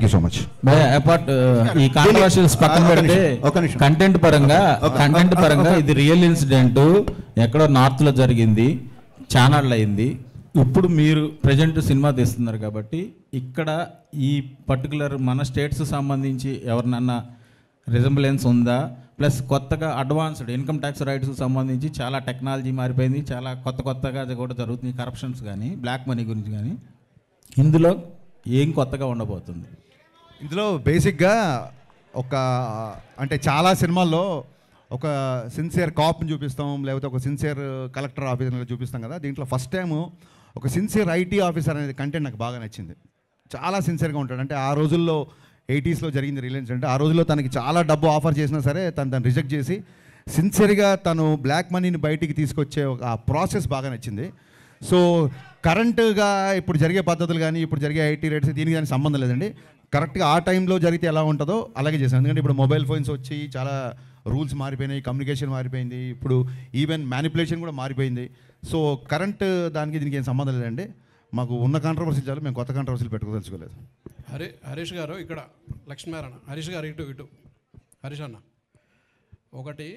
You so much. Apart ఈ controversials పక్కన పెడితే కంటెంట్ పరంగా ఇది రియల్ ఇన్సిడెంట్ ఎక్కడో నార్త్ లో జరిగింది, ఛానల్ అయింది. ఇప్పుడు మీరు ప్రజెంట్ సినిమా తీస్తున్నారు కాబట్టి ఇక్కడ ఈ పర్టికులర్ మన స్టేట్స్ సంబంధించి ఎవరినన్నా రిజంబులెన్స్ ఉందా? ప్లస్ కొత్తగా అడ్వాన్స్డ్ ఇన్కమ్ ట్యాక్స్ రైట్స్కి సంబంధించి చాలా టెక్నాలజీ మారిపోయింది, చాలా కొత్తగా కూడా జరుగుతుంది, కరప్షన్స్ కానీ బ్లాక్ మనీ గురించి కానీ. ఇందులో ఏం కొత్తగా ఉండబోతుంది? ఇందులో బేసిక్గా అంటే చాలా సినిమాల్లో ఒక సిన్సియర్ కాప్ని చూపిస్తాం, లేకపోతే ఒక సిన్సియర్ కలెక్టర్ ఆఫీసర్ని చూపిస్తాం కదా. దీంట్లో ఫస్ట్ టైము ఒక సిన్సియర్ ఐటీ ఆఫీసర్ అనేది కంటెంట్ నాకు బాగా నచ్చింది. చాలా సిన్సియర్గా ఉంటాడు. అంటే ఆ రోజుల్లో 80s జరిగింది రిలయన్స్ అంటే, ఆ రోజుల్లో తనకి చాలా డబ్బు ఆఫర్ చేసినా సరే తను రిజెక్ట్ చేసి సిన్సియర్గా తను బ్లాక్ మనీని బయటికి తీసుకొచ్చే ఒక ప్రాసెస్ బాగా నచ్చింది. సో కరెంటుగా ఇప్పుడు జరిగే పద్ధతులు కానీ ఇప్పుడు జరిగే ఐటీ రేట్స్ దీనికి కానీ సంబంధం లేదండి. కరెక్ట్గా ఆ టైంలో జరిగితే ఎలా ఉంటుందో అలాగే చేశాను. ఎందుకంటే ఇప్పుడు మొబైల్ ఫోన్స్ వచ్చి చాలా రూల్స్ మారిపోయినాయి, కమ్యూనికేషన్ మారిపోయింది, ఇప్పుడు ఈవెన్ మ్యానిపులేషన్ కూడా మారిపోయింది. సో కరెంట్ దానికి దీనికి ఏం సంబంధం లేదండి. మాకు ఉన్న కాంట్రవర్సీలు చాలు, మేము కొత్త కాంట్రవర్సీలు పెట్టుకోదలుచుకోలేదు. హరీష్ గారు ఇక్కడ లక్ష్మీనారాయణ, హరీష్ గారు ఇటు హరీష్ అన్న, ఒకటి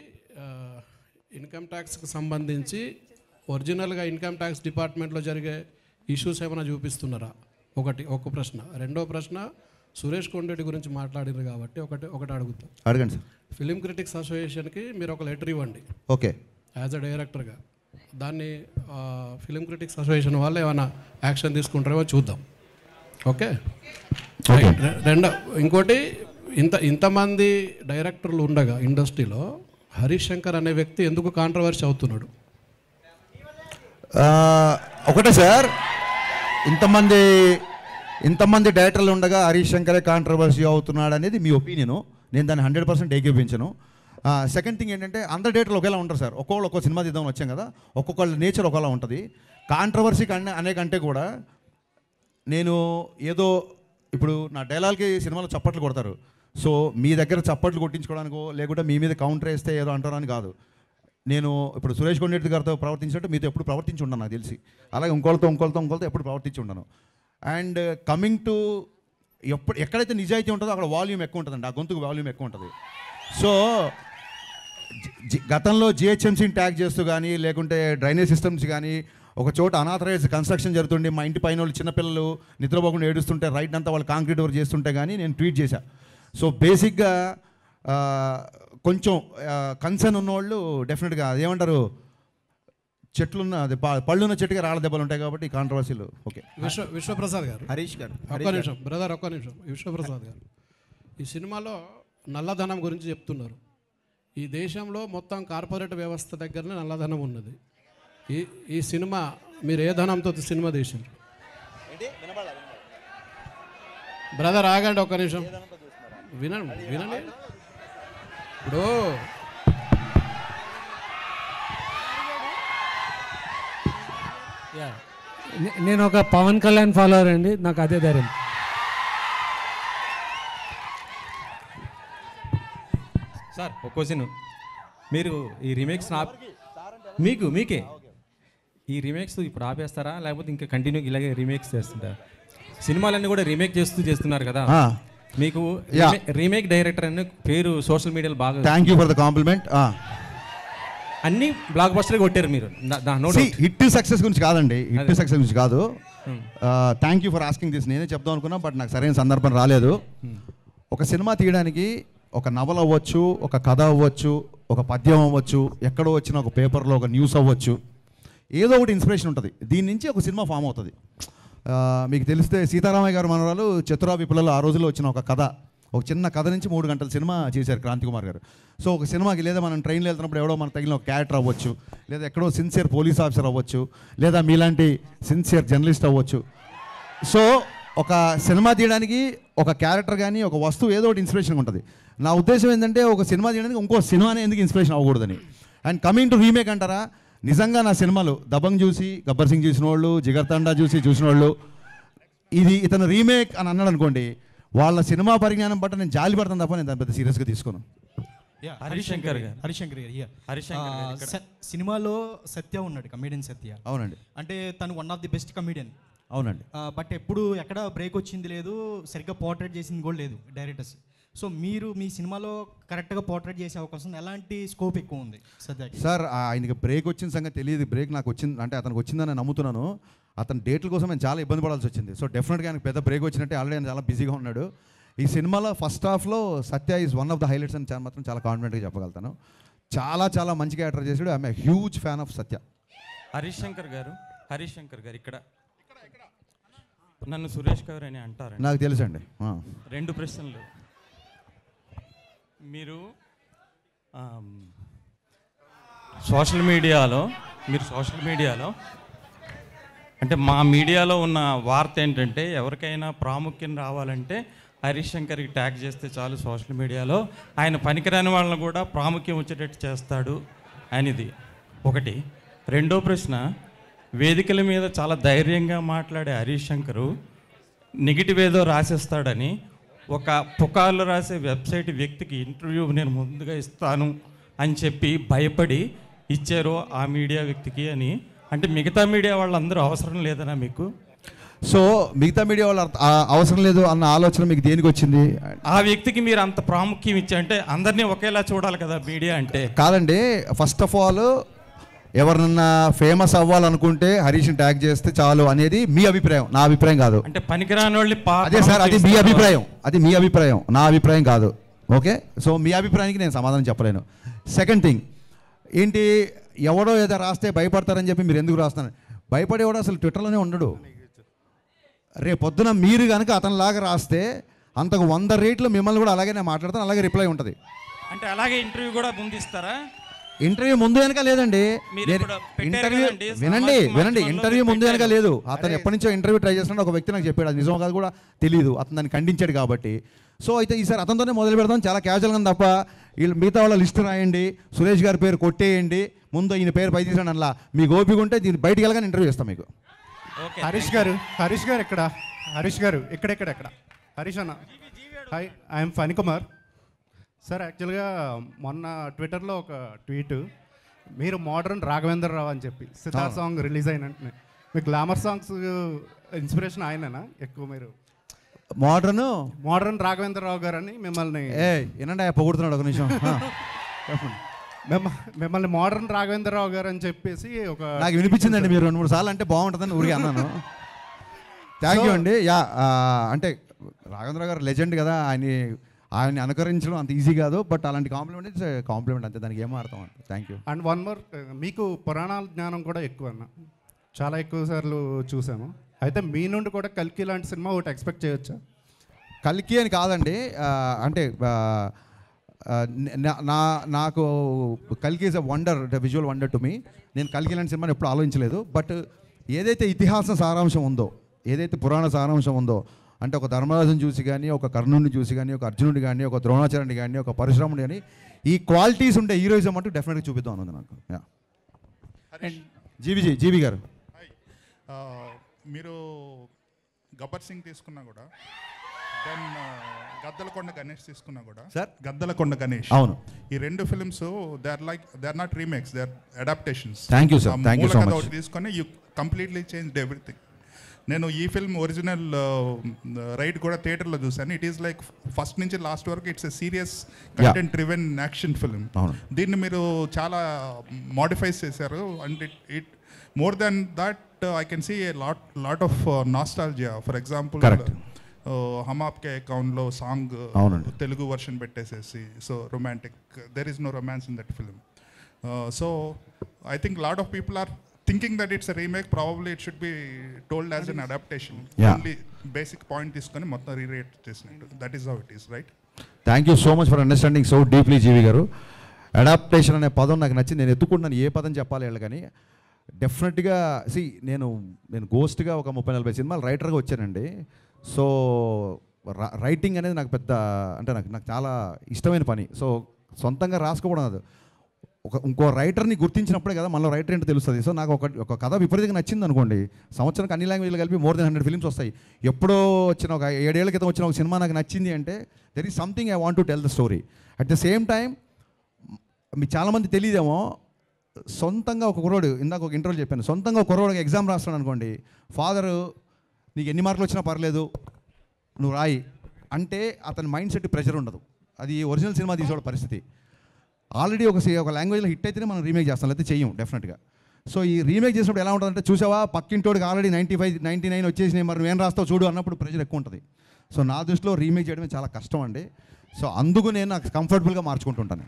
ఇన్కమ్ ట్యాక్స్కి సంబంధించి ఒరిజినల్గా ఇన్కమ్ ట్యాక్స్ డిపార్ట్మెంట్లో జరిగే ఇష్యూస్ ఏమైనా చూపిస్తున్నారా? ఒక ప్రశ్న. రెండో ప్రశ్న, సురేష్ కొండరెడ్డి గురించి మాట్లాడారు కాబట్టి ఒకటి అడుగుతాం. అడగండి సార్. ఫిలిం క్రిటిక్స్ అసోసియేషన్కి మీరు ఒక లెటర్ ఇవ్వండి. ఓకే. యాజ్ అ డైరెక్టర్గా దాన్ని ఫిలిం క్రిటిక్స్ అసోసియేషన్ వాళ్ళు ఏమైనా యాక్షన్ తీసుకుంటారేమో చూద్దాం. ఓకే. ఇంకోటి, ఇంతమంది డైరెక్టర్లు ఉండగా ఇండస్ట్రీలో హరీష్ శంకర్ అనే వ్యక్తి ఎందుకు కాంట్రవర్సీ అవుతున్నాడు? ఒకటే సార్, ఇంతమంది డైరెక్టర్లు ఉండగా హరీష్ శంకరే కాంట్రవర్సీ అవుతున్నాడు అనేది మీ ఒపీనియను. నేను దాన్ని 100% ఏకీపించను. సెకండ్ థింగ్ ఏంటంటే అందరు డైరెక్టర్లు ఒకేలా ఉంటారు సార్. ఒక్కొక్క సినిమా తీద్దామని వచ్చాం కదా, ఒక్కొక్కళ్ళ నేచర్ ఒకలా ఉంటుంది. కాంట్రవర్సీ అనేకంటే కూడా నేను ఏదో ఇప్పుడు నా డైలాగ్కి సినిమాలో చప్పట్లు కొడతారు. సో మీ దగ్గర చప్పట్లు కొట్టించుకోవడానికో లేకుంటే మీ మీద కౌంటర్ వేస్తే ఏదో అంటారని కాదు. నేను ఇప్పుడు సురేష్ కొండరెడ్డి గారితో ప్రవర్తించినట్టు మీతో ఎప్పుడు ప్రవర్తించి ఉన్నాను నాకు తెలిసి. అలాగే ఇంకోళ్ళతో ఎప్పుడు ప్రవర్తించి ఉన్నాను. అండ్ కమింగ్ టు ఎక్కడైతే నిజాయితీ ఉంటుందో అక్కడ వాల్యూమ్ ఎక్కువ ఉంటుందండి, ఆ గొంతుకు వాల్యూమ్ ఎక్కువ ఉంటుంది. సో గతంలో జిహెచ్ఎంసీని ట్యాగ్ చేస్తూ కానీ లేకుంటే డ్రైనేజ్ సిస్టమ్స్ కానీ ఒక చోట అనాథరైజ్డ్ కన్స్ట్రక్షన్ జరుగుతుండే, మా ఇంటి పైన వాళ్ళు చిన్నపిల్లలు నిద్రపోకుండా ఏడుస్తుంటే రైట్ అంతా వాళ్ళు కాంక్రీట్ వర్క్ చేస్తుంటే కానీ నేను ట్వీట్ చేశా. సో బేసిక్గా కొంచెం కన్సర్న్ ఉన్నవాళ్ళు డెఫినెట్గా అదేమంటారు, చెట్లున్న అది పళ్ళున్న చెట్టుగా రాళ్ళ దెబ్బలు ఉంటాయి కాబట్టి కాంట్రవర్సీలు. ఓకే. విశ్వప్రసాద్ గారు, హరీష్ గారు ఒక్క నిమిషం బ్రదర్, ఒక్క నిమిషం. విశ్వప్రసాద్ గారు, ఈ సినిమాలో నల్లధనం గురించి చెప్తున్నారు. ఈ దేశంలో మొత్తం కార్పొరేట్ వ్యవస్థ దగ్గరనే నల్లధనం ఉన్నది. ఈ సినిమా మీరు ఏ ధనంతో సినిమా తీసారు? బ్రదర్ ఆగండి ఒక్క నిమిషం, వినండి. ఇప్పుడు నేను ఒక పవన్ కళ్యాణ్ ఫాలోవర్ అండి, నాకు అదే ధైర్యం. సార్ ఒక క్వశ్చన్, మీరు ఈ రీమేక్స్ మీకే ఈ రీమేక్స్ ఇప్పుడు ఆపేస్తారా లేకపోతే ఇంకా కంటిన్యూ ఇలాగే రీమేక్స్ చేస్తుంటారా? సినిమాలన్నీ కూడా రీమేక్ చేస్తున్నారు కదా, మీకు రీమేక్ డైరెక్టర్ అనే పేరు సోషల్ మీడియాలో బాగా. Thank you for the complement. అన్ని బ్లాక్ బస్టర్ కొట్టారు మీరు. హిట్ సక్సెస్ గురించి కాదండి, హిట్ సక్సెస్ గురించి కాదు. Thank you for asking this. నేనే చెప్దాం అనుకున్నా బట్ నాకు సరైన సందర్భం రాలేదు. ఒక సినిమా తీయడానికి ఒక నవల అవ్వచ్చు, ఒక కథ అవ్వచ్చు, ఒక పద్యం అవ్వచ్చు, ఎక్కడో వచ్చిన ఒక పేపర్లో ఒక న్యూస్ అవ్వచ్చు, ఏదో ఒకటి ఇన్స్పిరేషన్ ఉంటుంది. దీని నుంచి ఒక సినిమా ఫామ్ అవుతుంది. మీకు తెలిస్తే సీతారామయ్య గారు మనవరాలు చతురా విప్లవాలు ఆ రోజుల్లో వచ్చిన ఒక కథ, ఒక చిన్న కథ నుంచి 3 గంటల సినిమా చేశారు క్రాంతి కుమార్ గారు. సో ఒక సినిమాకి లేదా మనం ట్రైన్లో వెళ్తున్నప్పుడు ఎవడో మనకు తగిలిన ఒక క్యారెక్టర్ అవ్వచ్చు, లేదా ఎక్కడో సిన్సియర్ పోలీస్ ఆఫీసర్ అవ్వచ్చు, లేదా మీలాంటి సిన్సియర్ జర్నలిస్ట్ అవ్వచ్చు. సో ఒక సినిమా తీయడానికి ఒక క్యారెక్టర్ కానీ ఒక వస్తువు ఏదో ఒకటి ఇన్స్పిరేషన్ ఉంటుంది. నా ఉద్దేశం ఏంటంటే ఒక సినిమా తీయడానికి ఇంకో సినిమానే ఎందుకు ఇన్స్పిరేషన్ అవ్వకూడదని. అండ్ కమింగ్ టు రీమేక్ అంటారా, నిజంగా నా సినిమాలు దబంగ్ చూసి గబ్బర్ సింగ్ చూసిన వాళ్ళు, జిగర్ తండా చూసిన వాళ్ళు ఇది ఇతను రీమేక్ అని అన్నాడు అనుకోండి, వాళ్ళ సినిమా పరిజ్ఞానం బట్టి నేను జాలి పడతాను తప్ప నేను దాన్ని పెద్ద సీరియస్గా తీసుకోను. హరిశంకర్ గారు. హరిశంకర్ గారు హరిశంకర్ గారు ఇక్కడ. సినిమాలో సత్య ఉన్నాడు, కమేడియన్ సత్య. అవునండి. అంటే తను one of the best comedian. అవునండి. బట్ ఎప్పుడు ఎక్కడ బ్రేక్ వచ్చింది లేదు, సరిగ్గా పోర్ట్రేట్ చేసింది కూడా లేదు డైరెక్టర్స్. సో మీరు మీ సినిమాలో కరెక్ట్గా పోర్ట్రేట్ చేసే అవకాశం, ఎలాంటి స్కోప్ ఎక్కువ ఉంది సత్యకి? సార్ ఆయనకి బ్రేక్ వచ్చిన సంగతి తెలియదు. బ్రేక్ నాకు వచ్చింది అంటే అతనికి వచ్చిందని నేను నమ్ముతున్నాను. అతని డేట్ల కోసం నేను చాలా ఇబ్బంది పడాల్సి వచ్చింది. సో డెఫినెట్గా ఆయనకు పెద్ద బ్రేక్ వచ్చినట్టే. ఆల్రెడీ ఆయన చాలా బిజీగా ఉన్నాడు. ఈ సినిమాలో ఫస్ట్ హాఫ్లో Satya is one of the highlights అని మాత్రం చాలా కాన్ఫిడెంట్గా చెప్పగలుగుతాను. చాలా చాలా మంచి క్యారెక్టర్ చేసాడు. I'm a huge fan of Satya. Harishankar garu ఇక్కడ నన్ను సురేష్ గారు అని అంటారు. నాకు తెలుసండి. 2 ప్రశ్నలు. మీరు సోషల్ మీడియాలో అంటే మా మీడియాలో ఉన్న వార్త ఏంటంటే, ఎవరికైనా ప్రాముఖ్యం రావాలంటే హరిశంకర్కి ట్యాగ్ చేస్తే చాలు సోషల్ మీడియాలో, ఆయన పనికిరాని వాళ్ళని కూడా ప్రాముఖ్యం వచ్చేటట్టు చేస్తాడు అనేది ఒకటి. రెండో ప్రశ్న, వేదికల మీద చాలా ధైర్యంగా మాట్లాడే హరిశంకరు నెగిటివ్ ఏదో రాసేస్తాడని ఒక పుకార్లు రాసే వెబ్సైట్ వ్యక్తికి ఇంటర్వ్యూ నేను ముందుగా ఇస్తాను అని చెప్పి భయపడి ఇచ్చారు ఆ మీడియా వ్యక్తికి అని. అంటే మిగతా మీడియా వాళ్ళందరూ అవసరం లేదనా మీకు? సో మిగతా మీడియా వాళ్ళు అవసరం లేదు అన్న ఆలోచన మీకు దేనికి వచ్చింది? ఆ వ్యక్తికి మీరు అంత ప్రాముఖ్యం ఇచ్చా అంటే అందరినీ ఒకేలా చూడాలి కదా మీడియా అంటే. కాదండి, ఫస్ట్ ఆఫ్ ఆల్ ఎవరినన్నా ఫేమస్ అవ్వాలనుకుంటే హరీష్ని ట్యాగ్ చేస్తే చాలు అనేది మీ అభిప్రాయం, నా అభిప్రాయం కాదు. అంటే పనికిరాని వాళ్ళు అదే సార్, అది మీ అభిప్రాయం, నా అభిప్రాయం కాదు. ఓకే, సో మీ అభిప్రాయానికి నేను సమాధానం చెప్పలేను. సెకండ్ థింగ్ ఏంటి, ఎవడో ఏదో రాస్తే భయపడతారని చెప్పి మీరు ఎందుకు రాస్తున్నారు? భయపడేవాడు అసలు ట్విట్టర్లోనే ఉండడు. రేపొద్దున మీరు కనుక అతనిలాగా రాస్తే అంతకు 100 రేట్లు మిమ్మల్ని కూడా అలాగే నేను మాట్లాడతాను, అలాగే రిప్లై ఉంటుంది. అంటే అలాగే ఇంటర్వ్యూ కూడా ముందు ఇస్తారా? ఇంటర్వ్యూ ముందు వెనక లేదండి. వినండి, ఇంటర్వ్యూ ముందు వెనక లేదు. అతను ఎప్పటి నుంచో ఇంటర్వ్యూ ట్రై చేస్తున్నాడు. ఒక వ్యక్తి నాకు చెప్పాడు, అది నిజం కాదు కూడా తెలియదు. అతను దాన్ని ఖండించాడు కాబట్టి. సో అయితే ఈసారి అతనితోనే మొదలు పెడదాం, చాలా క్యాజువల్గా తప్ప వీళ్ళు మిగతా వాళ్ళ లిస్టు రాయండి, సురేష్ గారి పేరు కొట్టేయండి, ముందు ఈయన పేరు పై తీసాడు అలా. మీకు ఓపిక ఉంటే దీన్ని బయటికి వెళ్ళగానే ఇంటర్వ్యూ ఇస్తాం మీకు. హరీష్ గారు ఎక్కడ? హరీష్ అన్న, హాయ్, ఐఎమ్ ఫణికుమార్ సార్. యాక్చువల్గా మొన్న ట్విట్టర్లో ఒక ట్వీట్, మీరు మోడర్న్ రాఘవేంద్రరావు అని చెప్పి సితార్ సాంగ్ రిలీజ్ అయిన వెంటనే మీ గ్లామర్ సాంగ్స్ ఇన్స్పిరేషన్ ఆయననా ఎక్కువ? మీరు మోడర్న్ రాఘవేంద్రరావు గారు అని మిమ్మల్ని ఏనండి పొగుడుతున్నాడు ఒక నిమిషం. మిమ్మల్ని మోడర్న్ రాఘవేంద్రరావు గారు అని చెప్పేసి ఒక నాకు వినిపించిందండి. మీరు 2-3 సార్లు అంటే బాగుంటుందని ఊరికి అన్నాను. థ్యాంక్ యూ అండి. అంటే రాఘవేంద్రరావు గారు లెజెండ్ కదా, ఆయన్ని అనుకరించడం అంత ఈజీ కాదు. బట్ అలాంటి కాంప్లిమెంట్ అంతే, దానికి ఏమో అర్థం అంతే. Thank you. And one more, మీకు పురాణాల జ్ఞానం కూడా ఎక్కువ అన్న, చాలా ఎక్కువ సార్లు చూసాము. అయితే మీ నుండి కూడా కల్కి లాంటి సినిమా ఒకటి ఎక్స్పెక్ట్ చేయొచ్చా? కల్కి అని కాదండి, అంటే నాకు కల్కి is a wonder, visual wonder to me. నేను కల్కి లాంటి సినిమాని ఎప్పుడు ఆలోచించలేదు. బట్ ఏదైతే ఇతిహాస సారాంశం ఉందో, ఏదైతే పురాణ సారాంశం ఉందో, అంటే ఒక ధర్మరాజుని చూసి కానీ, ఒక కర్ణుడిని చూసి కానీ, ఒక అర్జునుడి కానీ, ఒక ద్రోణాచార్యుని కానీ, ఒక పరశురాముడి కానీ, ఈ క్వాలిటీస్ ఉండే హీరోయిజం అంటూ డెఫినెట్గా చూపిద్దాం అన్నది నాకు. జీవి గారు, మీరు గబ్బర్ సింగ్ తీసుకున్నా కూడా, దెన్ గద్దలకొండ గణేష్ తీసుకున్నా కూడా, సార్ గద్దలకొండ గణేష్, అవును, ఈ 2 films they are not remakes, they are adaptations. Thank you sir, thank you so much. తీసుకొని యూ కంప్లీట్లీ చేంజ్డ్ ఎవ్రీథింగ్. నేను ఈ ఫిల్మ్ ఒరిజినల్ రైట్ కూడా థియేటర్లో చూశాను. ఇట్ ఈస్ లైక్ ఫస్ట్ నుంచి లాస్ట్ వరకు it's a serious content driven action film. దీన్ని మీరు చాలా మోడిఫైస్ చేశారు. And it more than that I can see a lot of nostalgia. For example Hum Aapke అకౌంట్లో సాంగ్ తెలుగు వర్షన్ పెట్టేసేసి, so romantic, there is no romance in that film. So I think lot of people are thinking that it's a remake. Probably it should be told as an adaptation. Only basic point తీసుకొని మొత్తం రీరేట్ చేసినట్టు. That is how it is, right? Thank you so much for understanding so deeply, జీవి గారు. Adaptation అనే పదం నాకు నచ్చింది. నేను ఎత్తుకుంటున్నాను ఏ పదం చెప్పాలి వాళ్ళు, కానీ డెఫినెట్గా నేను గోస్ట్గా ఒక 30-40 సినిమాలు రైటర్గా వచ్చానండి. సో రైటింగ్ అనేది నాకు పెద్ద, అంటే నాకు చాలా ఇష్టమైన పని. సో సొంతంగా రాసుకోవడం అది ఇంకో రైటర్ని గుర్తించినప్పుడే కదా మనలో రైటర్ ఏంటో తెలుస్తుంది. సో నాకు ఒక కథ విపరీతంగా నచ్చింది అనుకోండి, సంవత్సరానికి అన్ని లాంగ్వేజ్లు కలిపి more than 100 ఫిల్మ్స్ వస్తాయి. ఎప్పుడో వచ్చిన ఒక 7 ఏళ్ల క్రితం వచ్చిన ఒక సినిమా నాకు నచ్చింది అంటే there is something I want to tell the story. At the same time మీకు చాలామంది తెలియదేమో, సొంతంగా ఒక కుర్రోడు, ఇందాక ఒక ఇంటర్వ్యూ చెప్పాను, సొంతంగా ఒక కుర్రోడికి ఎగ్జామ్ రాస్తున్నాడు అనుకోండి, ఫాదరు నీకు ఎన్ని మార్కులు వచ్చినా పర్లేదు నువ్వు రాయి అంటే అతని మైండ్ సెట్ ప్రెషర్ ఉండదు. అది ఒరిజినల్ సినిమా తీసేవాళ్ళ పరిస్థితి. ఆల్రెడీ ఒక లాంగ్వేజ్లో హిట్ అయితేనే మనం రీమేక్ చేస్తాం, లేకపోతే చెయ్యం డెఫినెట్గా. సో ఈ రీమేక్ చేసినప్పుడు ఎలా ఉంటుందంటే, చూసావా పక్కింటోడికి ఆల్రెడీ 95, 99 వచ్చేసినాయి, మరి నువ్వేం రాస్తావు చూడు అన్నప్పుడు ప్రెషర్ ఎక్కువ ఉంటుంది. సో నా దృష్టిలో రీమేక్ చేయడమే చాలా కష్టం అండి. సో అందుకు నేను నాకు కంఫర్టబుల్గా మార్చుకుంటుంటాను.